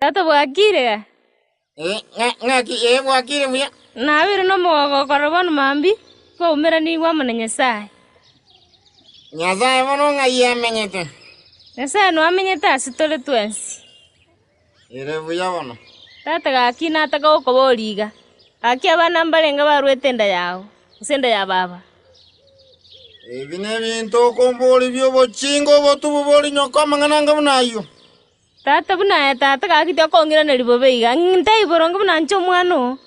Tata bwakire bwakire muya. Nawire no mogo korobon mambi ko umera ni wa mana Nyasaye. Nyasaye mono ngai amenyete. Nyasaye no amenyete asitole twensi. Ire buya bono. Tata gakina ataka okoboriga. Aki abana mbalenga barwete nda yawo. Usenda ya baba. Ebine bintu komboli byo bochingo botubuli nyoko mangana munayo. Tata buna tata gakite kongira na libobeiga. Ntai borongo buna ncho mwano.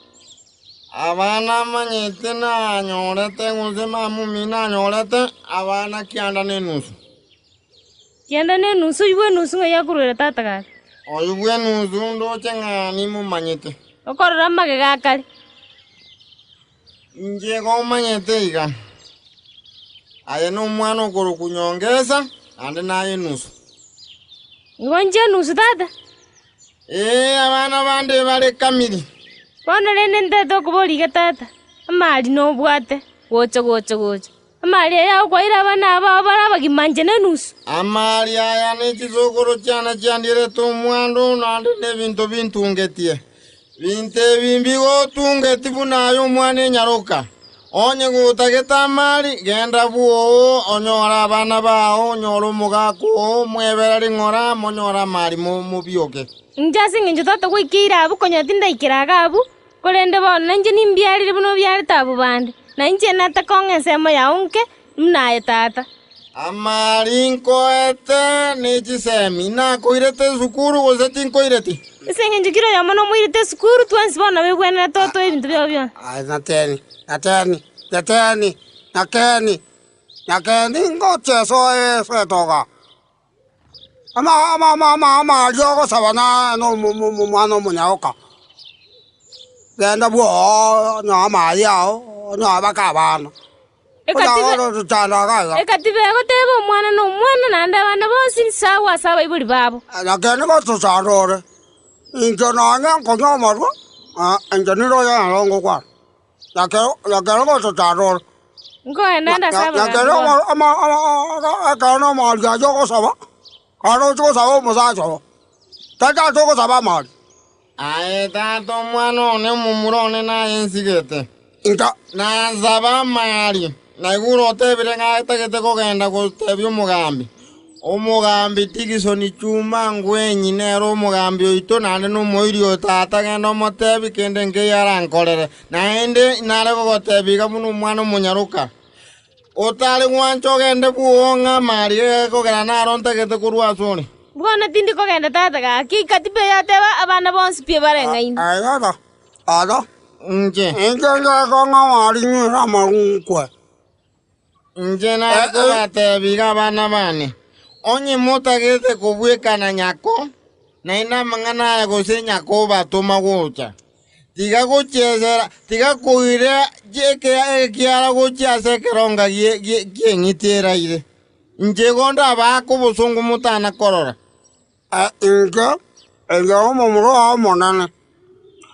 Abana manyete na nyorete nguze mamu mina nyorete abana kianda ne nusu. Kianda ne nusu ywe nusu nga yakurura tata gaki. Oyubwe nusu ndo chenga ni mu manyete. Okorora mage gakali. Nje go manyete iga. Aye no mwana okoro kunyongeza ande naye nusu. Ngonje nusu tata. Abana bande bale kamili. Bona lene nteto kuboliga tata. Amali no bwate. Gocho. Amali ya kwaira abana aba barabagimanje ne nusu. Amali aya ne kizogoro cyana cyandire to mwando nande ne bintu ngetie. Binte bimbigo tungeti bunayo mwane nyaroka. Onye gutageta amali genda buo onyora abana bao nyoro mugako mwebera ringora monyora mali mu bioke. Njasi nginjo tata kwikira abu konyatinda ikiraga abu. Kolende bona nje nimbyalire buno byali tabu bande. Na nje natakongensemo ya unke mnaye tata. Amali nkoete nejisemi na koirete sukuru gozeti nkoirete. Isenga njikiro ya mono mwirite sukuru twansi bona webwena toto ebintu byobyo. Nakeni ngoche so toga. Ama yogo sabana no mano munyaoka. Genda buo no ama yao no abakabana. Ekatibe agotebo mwana no mwana nanda bana bosi sawa ibuli babo. Nakeni go tsarore. Injo nanga konyo marwa. Enjaniro ya longo kwa. Nakero go tsarore. Ngo nanda saba. Nakero ama ma ya yogo saba. Karo jo saba musacho. Tata jo saba ma. Ae tato mwano ne mumurone na ensigete. Inta na zaba mali. Na iguro tebire ngata ko genda ko tebyo mugambi. Omugambi tigiso ni chuma ngwenyi nero omugambi oito nande no moirio tata genda motebi kende nge yarankorere. Na ende nare ko tebiga muno mwana munyaruka. Otale gwancho gende buonga mali ko gera naronte gete kurwa soni. Bwana tindi ko genda tata gaki katibe yateba abana bonsi pie barenga indi. Ada. Nje. Nga ko ngawari ni ramankwe. Nje na ko tebiga bana bane. Onye mota gete kubweka na nyako. Na ina mangana ya gose nyako batoma gocha. Tiga gochezera, tiga kuire jeke kiara gochase keronga ngitera ire. Nje gonda bako busungu mutana korora. Enga mo monane.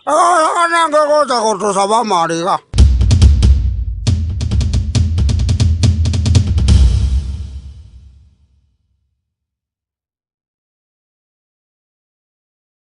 Ana nga go ta ko to saba mariga.